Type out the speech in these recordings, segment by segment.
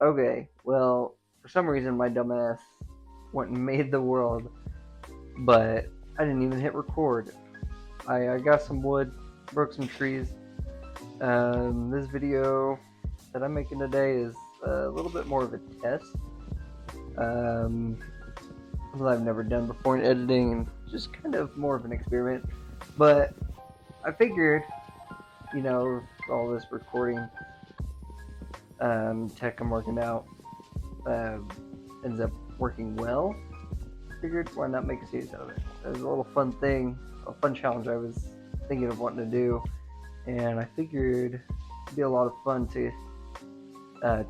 Okay, well, for some reason my dumbass went and made the world, but I didn't even hit record. I got some wood, broke some trees. This video that I'm making today is a little bit more of a test. Um, Something I've never done before in editing, and just kind of more of an experiment. But I figured, all this recording tech I'm working out um, ends up working well. Figured why not make a series out of it. It was a little fun thing, a fun challenge I was thinking of wanting to do, and I figured it'd be a lot of fun to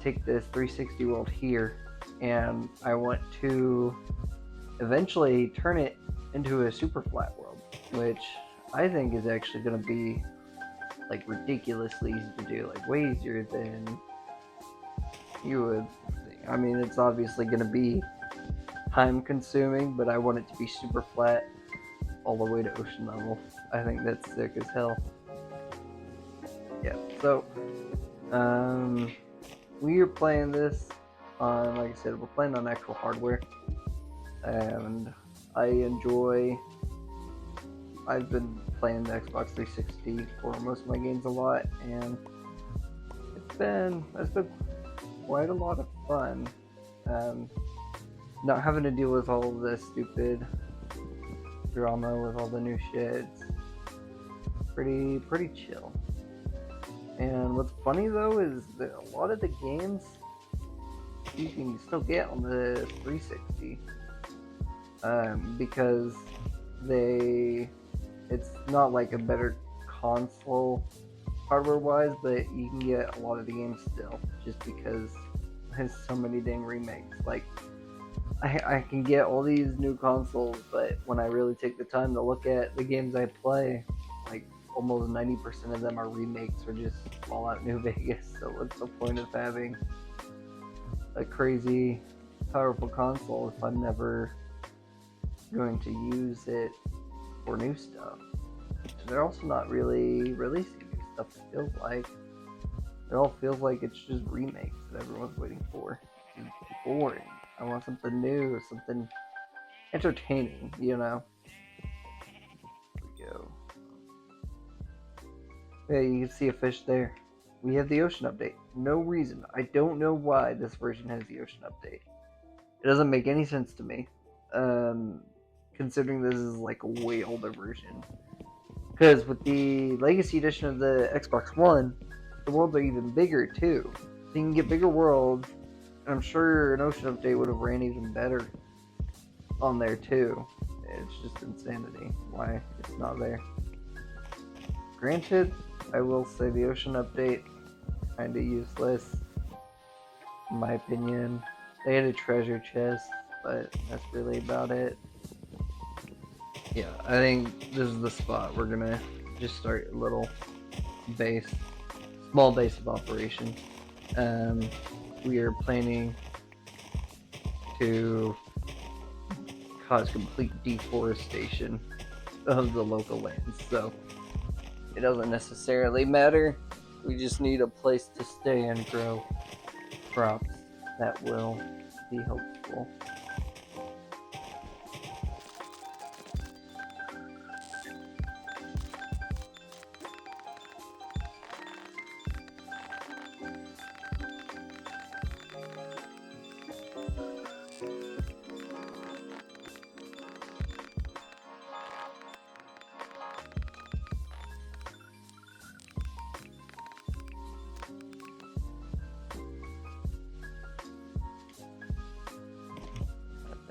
take this 360 world here, and I want to eventually turn it into a super flat world, which I think is actually going to be like ridiculously easy to do, like way easier than you would think. I mean, it's obviously going to be time consuming, but I want it to be super flat all the way to ocean level. I think that's sick as hell. Yeah, so um, we are playing this on, like I said, we're playing on actual hardware, and I've been playing the Xbox 360 for most of my games a lot, and it's been quite a lot of fun. Um, Not having to deal with all of this stupid drama with all the new shit. It's pretty chill. And what's funny though is that a lot of the games you can still get on the 360, because it's not like a better console hardware wise, but you can get a lot of the games still, just because there's so many dang remakes. Like I can get all these new consoles, but when I really take the time to look at the games I play, like almost 90% of them are remakes or just Fallout New Vegas. So what's the point of having a crazy powerful console if I'm never going to use it for new stuff? And they're also not really releasing new stuff, it feels like. It all feels like it's just remakes that everyone's waiting for. It's boring. I want something new, something entertaining, you know? Here we go. Yeah, you can see a fish there. We have the ocean update. No reason. I don't know why this version has the ocean update. It doesn't make any sense to me. Considering this is like a way older version. Because with the Legacy Edition of the Xbox One, the worlds are even bigger too. So you can get bigger worlds, and I'm sure an ocean update would have ran even better on there too. It's just insanity why it's not there. Granted, I will say the ocean update kinda useless, in my opinion. They had a treasure chest, but that's really about it. Yeah, I think this is the spot we're gonna just start a little small base of operation. We are planning to cause complete deforestation of the local lands, so it doesn't necessarily matter. We just need a place to stay and grow crops that will be helpful.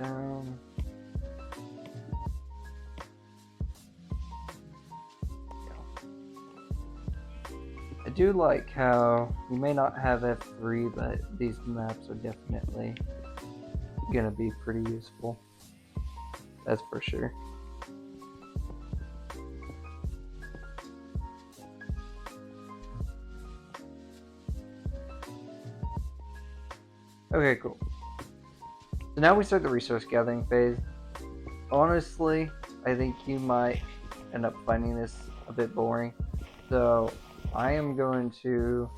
Um, I do like how you may not have F3, but these maps are definitely gonna be pretty useful. That's for sure. Okay, cool. So now we start the resource gathering phase. Honestly, I think you might end up finding this a bit boring. So I am going to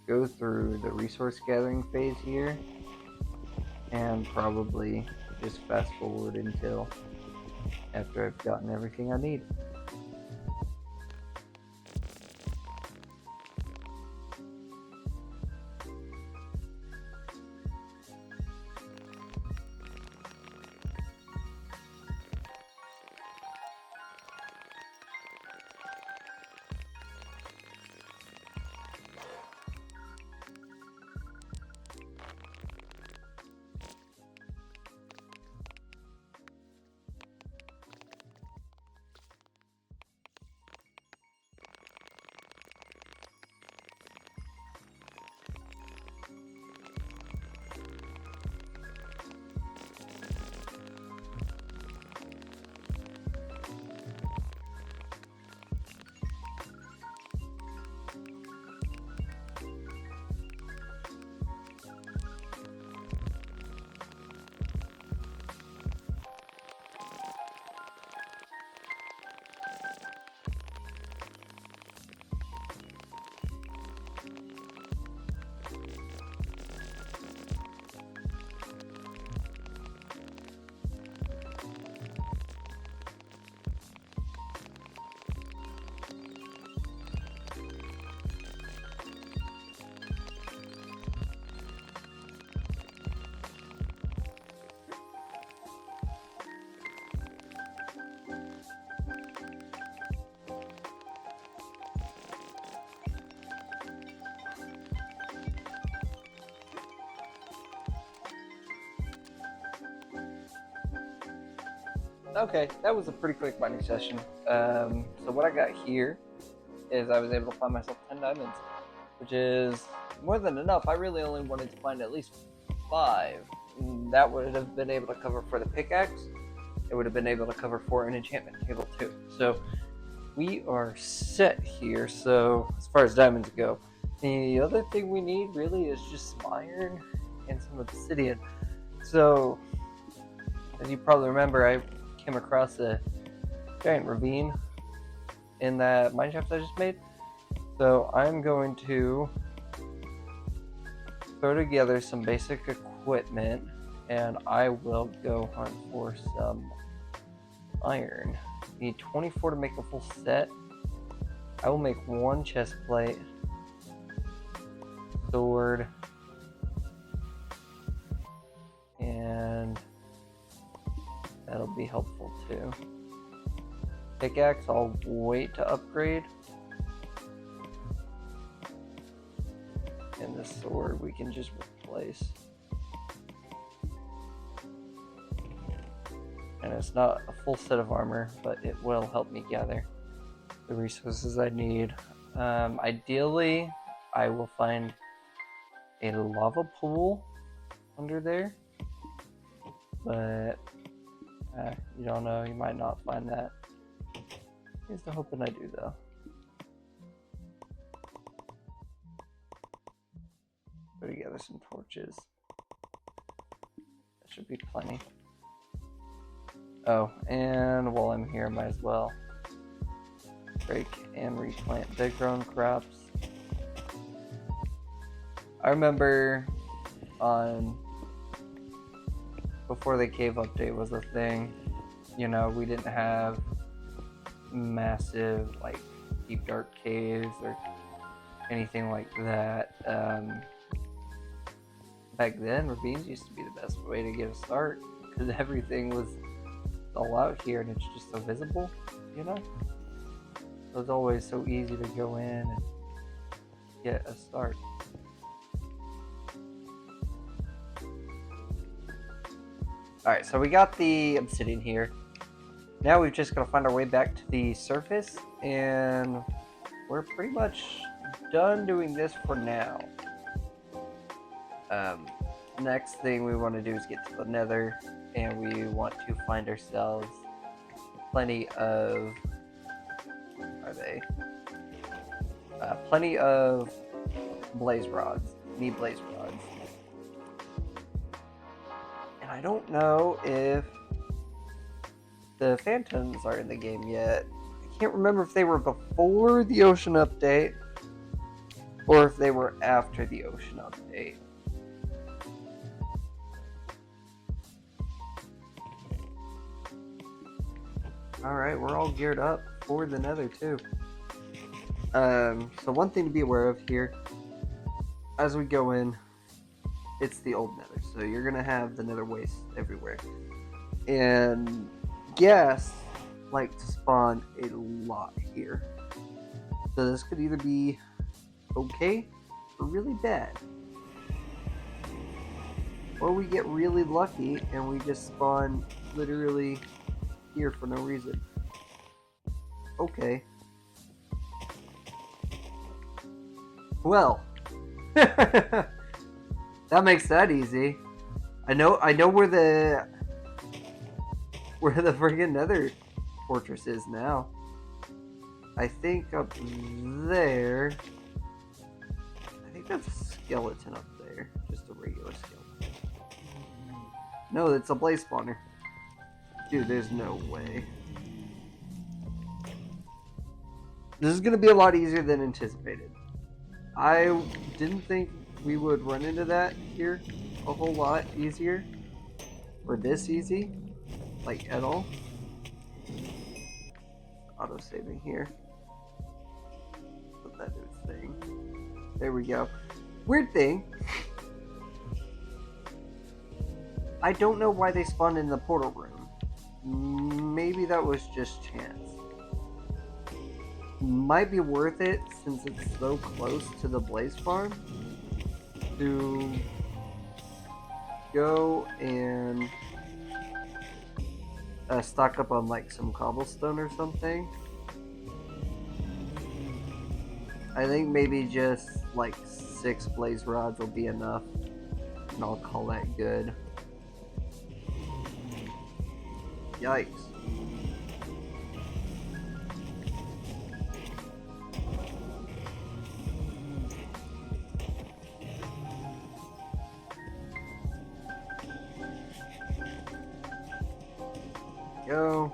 go through the resource gathering phase here and probably just fast forward until after I've gotten everything I need. Okay, that was a pretty quick mining session. So what I got here is I was able to find myself 10 diamonds, which is more than enough. I really only wanted to find at least 5. And that would have been able to cover for the pickaxe. It would have been able to cover for an enchantment table too. So we are set here. So as far as diamonds go, the other thing we need really is just some iron and some obsidian. So as you probably remember, I came across a giant ravine in that mineshaft I just made. So I'm going to throw together some basic equipment and I will go hunt for some iron. Need 24 to make a full set. I will make 1 chest plate, sword, and that'll be helpful too. Pickaxe, I'll wait to upgrade. And the sword we can just replace. And it's not a full set of armor, but it will help me gather the resources I need. Ideally, I will find a lava pool under there. But you don't know, you might not find that. Here's the hoping I do though. Put together some torches. That should be plenty. Oh, and while I'm here, might as well break and replant dead grown crops. I remember before the cave update was a thing, you know, we didn't have massive, like, deep dark caves or anything like that. Back then, ravines used to be the best way to get a start because everything was all out here and it's just so visible, you know? It was always so easy to go in and get a start. Alright, so we got the obsidian here. Now we've just got to find our way back to the surface, and we're pretty much done doing this for now. Next thing we want to do is get to the nether, and we want to find ourselves plenty of... plenty of blaze rods. Need blaze rods. And I don't know if the phantoms are in the game yet. I can't remember if they were before the ocean update or if they were after the ocean update. Alright, we're all geared up for the nether too. So one thing to be aware of here, as we go in, it's the old nether, so you're gonna have the nether waste everywhere. And gas like to spawn a lot here. So this could either be okay or really bad. Or we get really lucky and we just spawn literally here for no reason. Okay. Well, that makes that easy. I know where the friggin' nether fortress is now. I think up there. I think that's a skeleton up there. Just a regular skeleton. No, it's a blaze spawner. Dude, there's no way. This is gonna be a lot easier than anticipated. I didn't think we would run into that here a whole lot easier. Or this easy. Like, at all. Auto-saving here. Let that do its thing. There we go. Weird thing. I don't know why they spawned in the portal room. Maybe that was just chance. Might be worth it since it's so close to the blaze farm to go and stock up on like some cobblestone or something. I think maybe just like 6 blaze rods will be enough, and I'll call that good. Yikes. Go.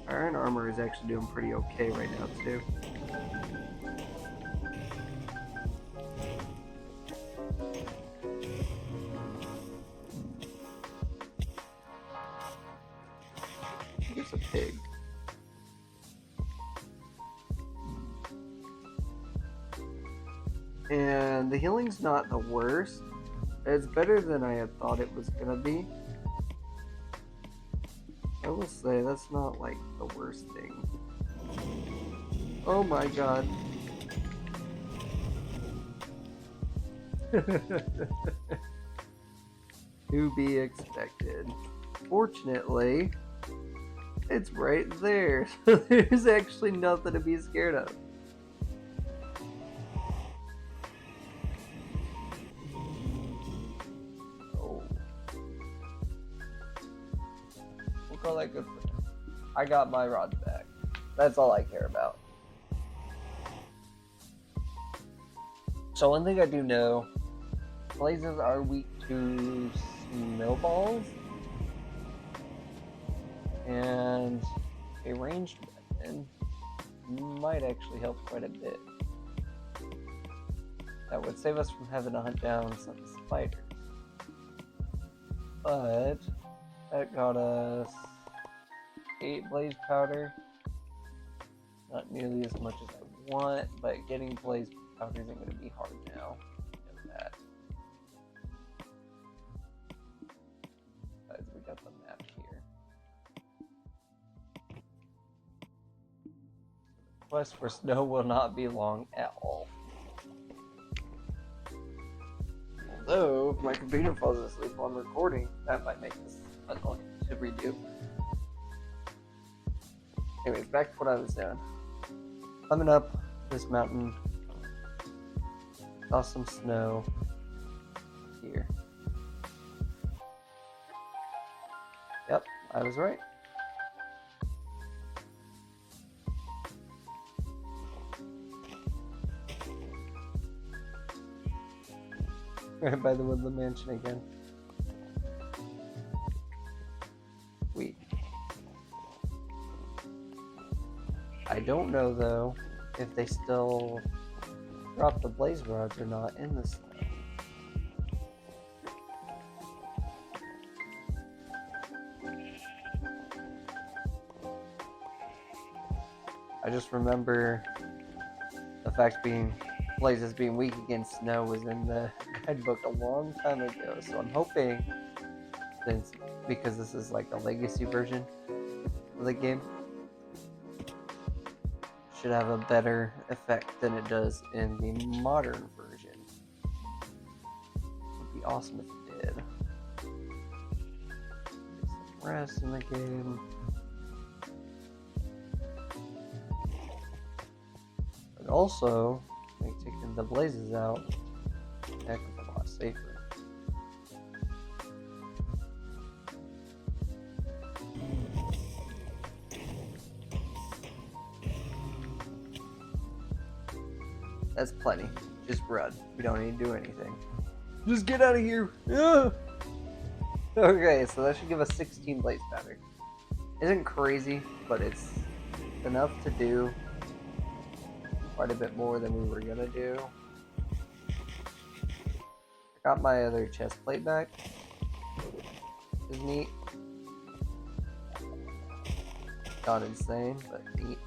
Iron armor is actually doing pretty okay right now too. Here's a pig. And the healing's not the worst. It's better than I had thought it was gonna be. I will say that's not like the worst thing. Oh my god. To be expected. Fortunately, it's right there. So there's actually nothing to be scared of. All that good for them. I got my rods back. That's all I care about. So one thing I do know, blazes are weak to snowballs, and a ranged weapon might actually help quite a bit. That would save us from having to hunt down some spiders. But that got us 8 blaze powder. Not nearly as much as I want, but getting blaze powder isn't going to be hard now. Know that. Besides, we got the map here. The quest for snow will not be long at all. Although, if my computer falls asleep while I'm recording, that might make this annoying to redo. Anyways, back to what I was doing. Climbing up this mountain. Saw some snow here. Yep, I was right. Right by the Woodland Mansion again. Sweet. I don't know, though, if they still drop the blaze rods or not in the snow. I just remember the fact blazes being weak against snow was in the guidebook a long time ago, so I'm hoping, since because this is like a legacy version of the game, should have a better effect than it does in the modern version. It would be awesome if it did. Get some rest in the game. But also, make taking the blazes out a heck of a lot safer. That's plenty. Just run. We don't need to do anything. Just get out of here. Yeah. Okay, so that should give us 16 blaze powder. Isn't crazy, but it's enough to do quite a bit more than we were gonna do. I got my other chest plate back. Is neat. Not insane, but neat.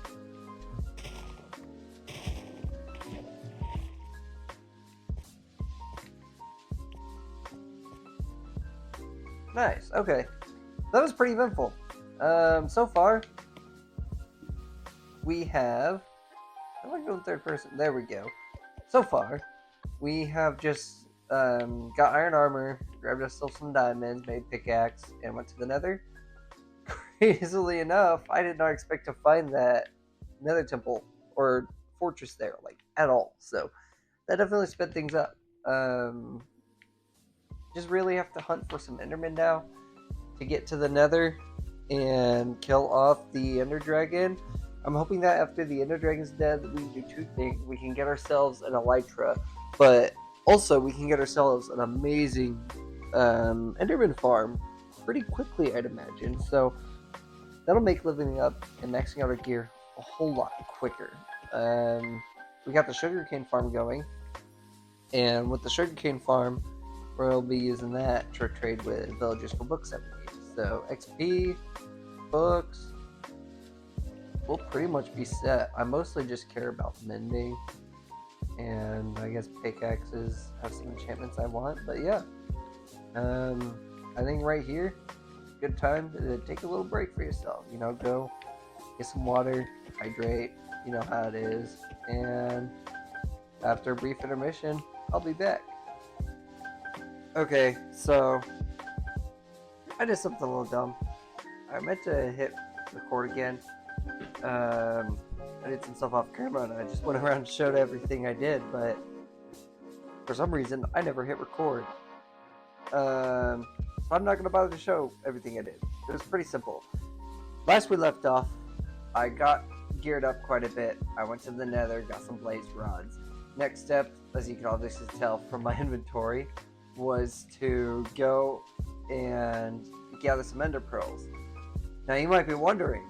Nice. Okay, that was pretty eventful. So far, we have. How do I go in third person? There we go. So far, we have just got iron armor, grabbed ourselves some diamonds, made pickaxe, and went to the Nether. Crazily enough, I did not expect to find that Nether temple or fortress there, like at all. So that definitely sped things up. Just really have to hunt for some Endermen now to get to the Nether and kill off the Ender Dragon. I'm hoping that after the Ender Dragon's dead, we can do two things. We can get ourselves an Elytra, but also we can get ourselves an amazing Enderman farm pretty quickly, I'd imagine. So that'll make living up and maxing out our gear a whole lot quicker. We got the sugarcane farm going, and with the sugarcane farm, we'll be using that to trade with villagers for books that we need. So XP, books, we'll pretty much be set. I mostly just care about mending, and I guess pickaxes have some enchantments I want. But yeah, I think right here, good time to take a little break for yourself. You know, go get some water, hydrate. You know how it is. And after a brief intermission, I'll be back. Okay, so I did something a little dumb. I meant to hit record again. I did some stuff off camera and I just went around and showed everything I did, but for some reason I never hit record. So I'm not going to bother to show everything I did. It was pretty simple. Last we left off, I got geared up quite a bit. I went to the Nether, got some blaze rods. Next step, as you can obviously tell from my inventory, was to go and gather some ender pearls. Now you might be wondering,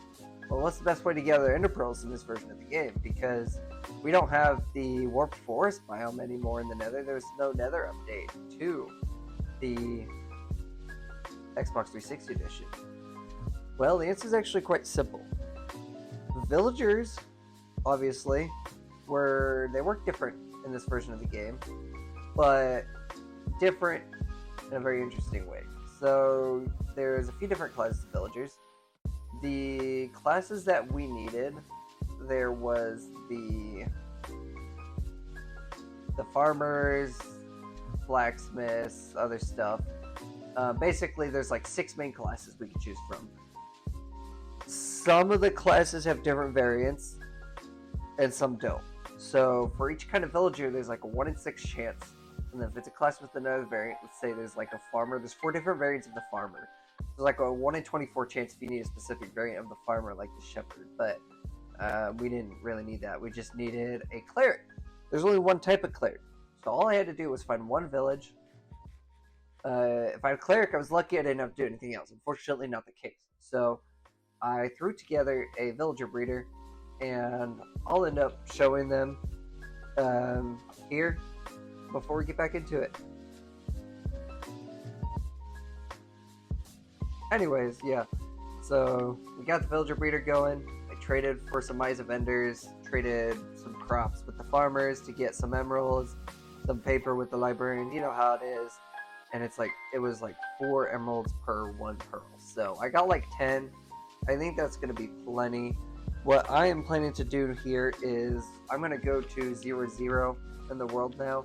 well, what's the best way to gather ender pearls in this version of the game? Because we don't have the warped forest biome anymore in the Nether. There's no Nether update to the Xbox 360 edition. Well, the answer is actually quite simple. Villagers, obviously, they work different in this version of the game, but different in a very interesting way. So there's a few different classes of villagers. The classes that we needed, there was the farmers, blacksmiths, other stuff. Basically, there's like 6 main classes we can choose from. Some of the classes have different variants, and some don't. So for each kind of villager, there's like a 1 in 6 chance. And then if it's a class with another variant, let's say there's like a farmer, there's 4 different variants of the farmer. There's like a 1 in 24 chance if you need a specific variant of the farmer, like the shepherd. But we didn't really need that. We just needed a cleric. There's only one type of cleric. So all I had to do was find one village. If I had a cleric, I was lucky I didn't have to do anything else. Unfortunately, not the case. So I threw together a villager breeder and I'll end up showing them here before we get back into it. Anyways, yeah. So we got the villager breeder going. I traded for some Misa vendors, traded some crops with the farmers to get some emeralds, some paper with the librarian. You know how it is. And it was like 4 emeralds per 1 pearl. So I got like 10. I think that's going to be plenty. What I am planning to do here is I'm going to go to 0-0 in the world now.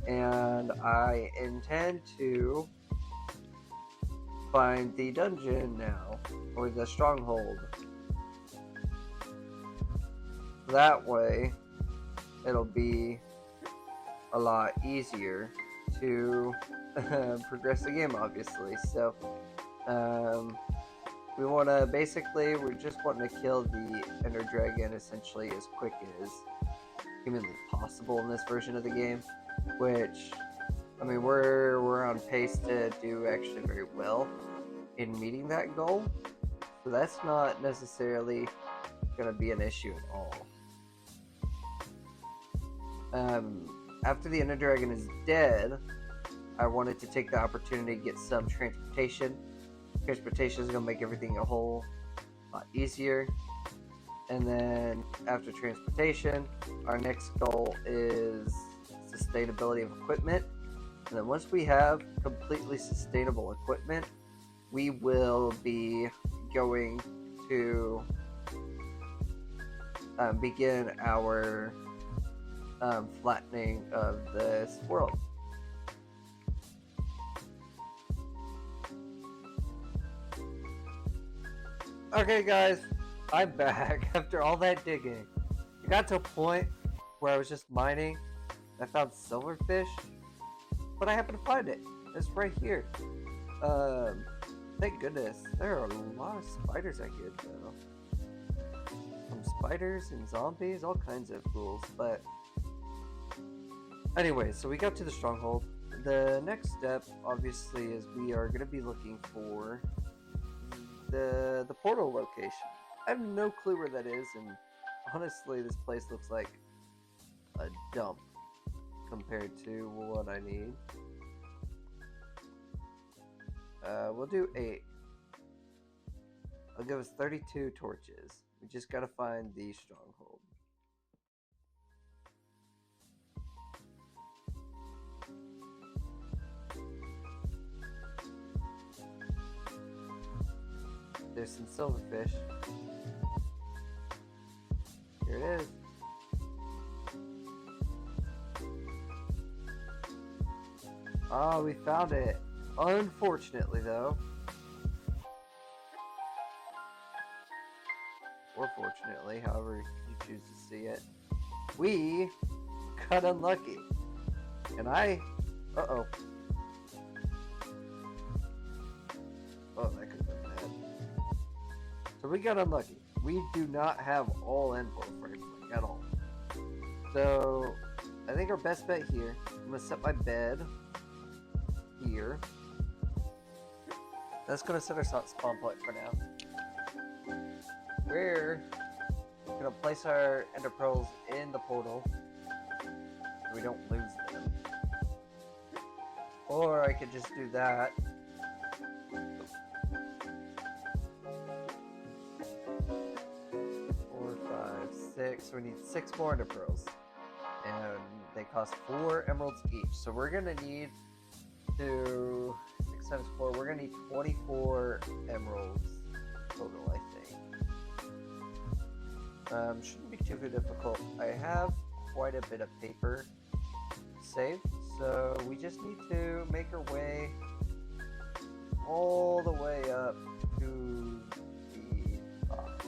And I intend to find the dungeon now, or the stronghold. That way, it'll be a lot easier to progress the game, obviously. So, we're just wanting to kill the Ender Dragon essentially as quick as humanly possible in this version of the game, which, I mean, we're on pace to do actually very well in meeting that goal, so that's not necessarily going to be an issue at all. After the Ender Dragon is dead, I wanted to take the opportunity to get some transportation. Transportation is going to make everything a whole lot easier. And then after transportation, our next goal is sustainability of equipment. And then once we have completely sustainable equipment, we will be going to begin our flattening of this world. Okay guys, I'm back after all that digging. I got to a point where I was just mining. I found silverfish, but I happened to find it. It's right here. Thank goodness. There are a lot of spiders out here though. Some spiders and zombies, all kinds of fools. But anyway, so we got to the stronghold. The next step, obviously, is we are going to be looking for the portal location. I have no clue where that is, and honestly, this place looks like a dump compared to what I need. We'll do 8. I'll give us 32 torches. We just gotta find the stronghold. There's some silverfish. Here it is. Oh, we found it. Unfortunately, though. Or fortunately, however you choose to see it. We got unlucky. And uh-oh. Oh, that could have been bad. So we got unlucky. We do not have all info for everything at all. So, I think our best bet here, I'm going to set my bed here. That's going to set our spawn point for now. We're going to place our ender pearls in the portal so we don't lose them. Or I could just do that. 4, 5, 6. So we need 6 more ender pearls. And they cost 4 emeralds each. So we're going to need to 6 times 4, we're gonna need 24 emeralds total, I think. Shouldn't be too difficult. I have quite a bit of paper saved, so we just need to make our way all the way up to the top.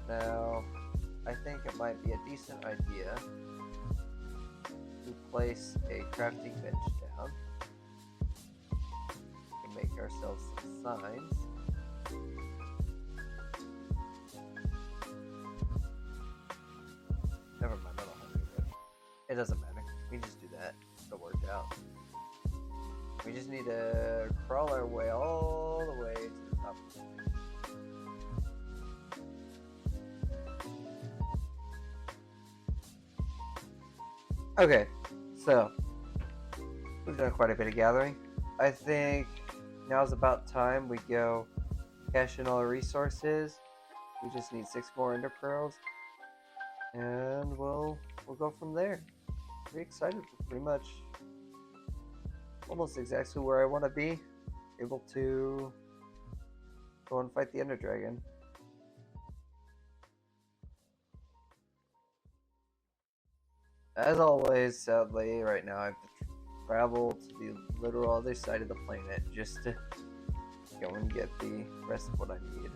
Now, I think it might be a decent idea to place a crafting bench down to make ourselves some signs. Never mind, I don't have any wood. It doesn't matter. We can just do that. It'll work out. We just need to crawl our way all the way to the top of the thing. Okay, so we've done quite a bit of gathering. I think now's about time we go cash in all our resources. We just need 6 more ender pearls, and we'll go from there. Pretty excited. For pretty much almost exactly where I want to be, able to go and fight the Ender Dragon. As always, sadly, right now I have to travel to the literal other side of the planet just to go and get the rest of what I need.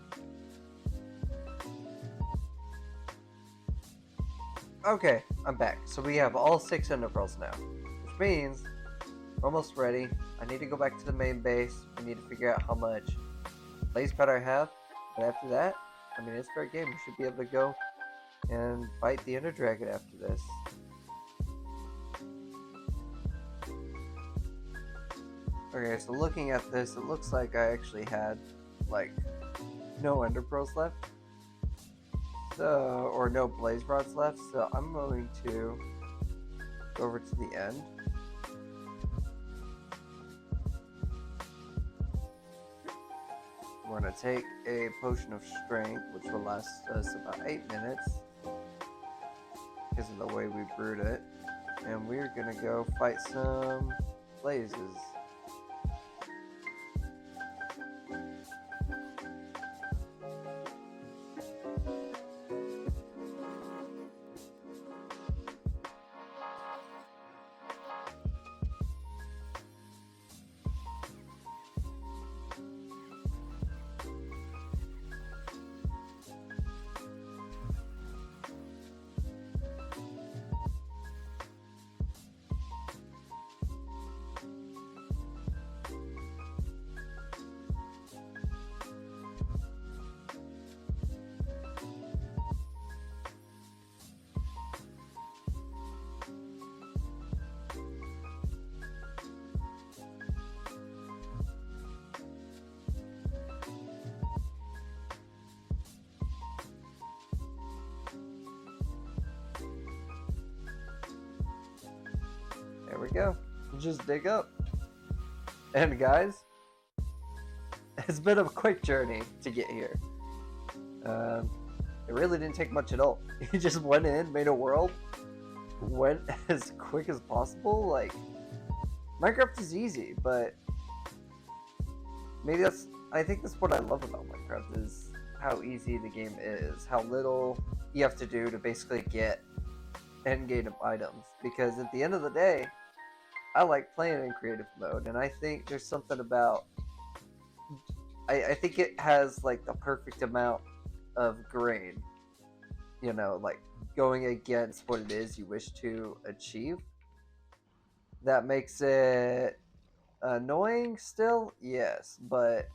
Okay, I'm back. So we have all 6 ender pearls now, which means we're almost ready. I need to go back to the main base. We need to figure out how much blaze powder I have. But after that, I mean, it's fair game. We should be able to go and fight the Ender Dragon after this. Okay, so looking at this, it looks like I actually had, like, no ender pearls left. So, or no blaze rods left. So I'm going to go over to the end. We're going to take a potion of strength, which will last us about 8 minutes because of the way we brewed it. And we're going to go fight some blazes. There we go. Just dig up. And guys, it's been a quick journey to get here. It really didn't take much at all. You just went in, made a world, went as quick as possible. Like, Minecraft is easy, but maybe I think that's what I love about Minecraft, is how easy the game is, how little you have to do to basically get endgame items. Because at the end of the day, I like playing in creative mode, and I think there's something about, I think it has like the perfect amount of grain, you know, like going against what it is you wish to achieve. That makes it annoying still, yes, but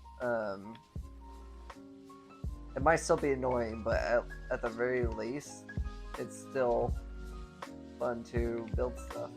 it might still be annoying, but at the very least, it's still fun to build stuff.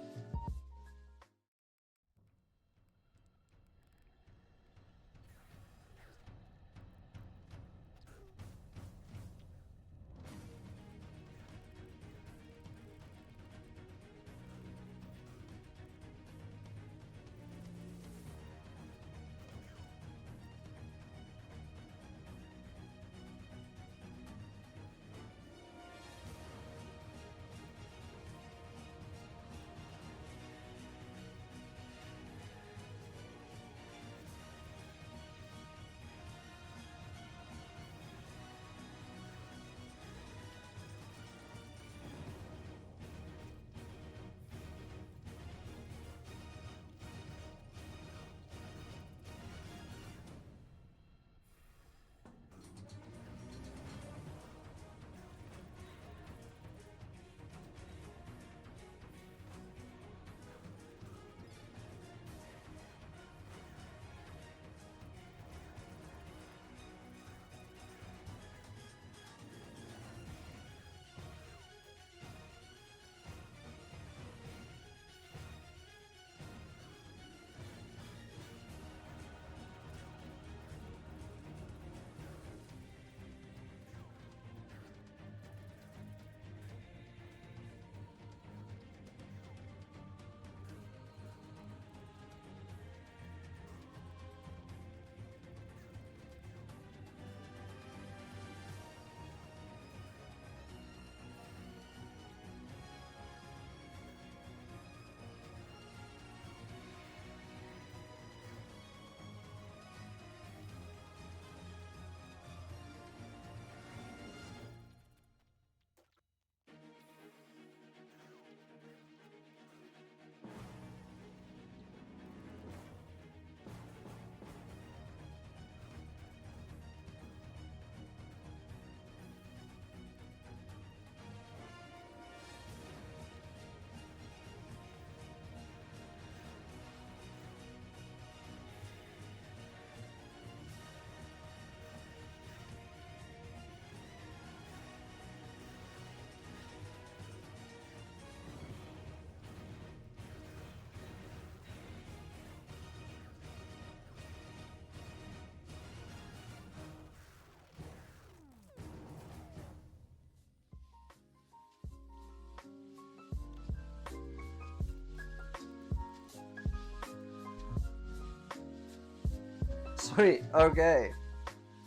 Sweet. Okay.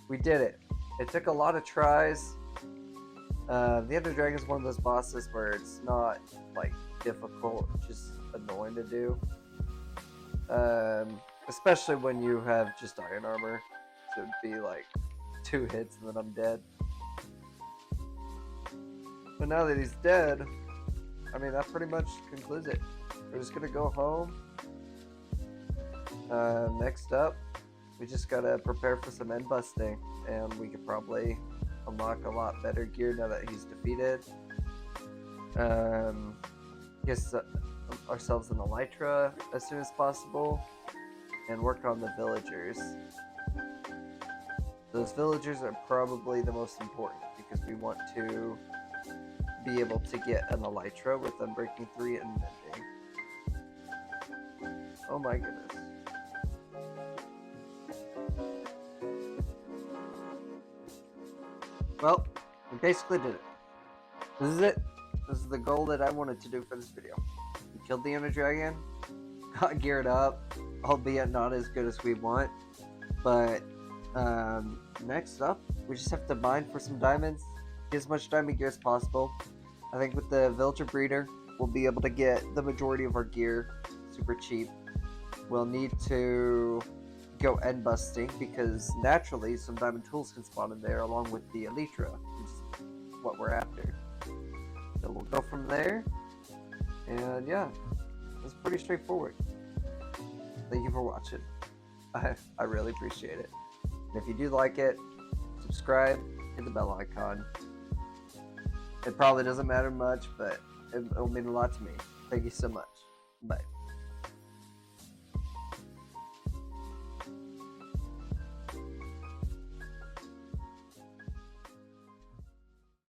We did it. It took a lot of tries. The Ender Dragon is one of those bosses where it's not like difficult, it's just annoying to do. Especially when you have just iron armor, so it'd be like 2 hits and then I'm dead. But now that he's dead, I mean that pretty much concludes it. We're just gonna go home. Next up, we just gotta prepare for some end busting, and we could probably unlock a lot better gear now that he's defeated. Get ourselves an elytra as soon as possible, and work on the villagers. Those villagers are probably the most important because we want to be able to get an elytra with Unbreaking 3 and Mending. Oh my goodness. Well, we basically did it. This is it. This is the goal that I wanted to do for this video. We killed the Ender Dragon, got geared up, albeit not as good as we want, but next up, we just have to mine for some diamonds, get as much diamond gear as possible. I think with the Villager Breeder, we'll be able to get the majority of our gear super cheap. We'll need to go end busting because naturally some diamond tools can spawn in there along with the elytra, which is what we're after. So we'll go from there, and yeah, it's pretty straightforward. Thank you for watching. I really appreciate it. And if you do like it, subscribe, hit the bell icon. It probably doesn't matter much, but it'll mean a lot to me. Thank you so much. Bye.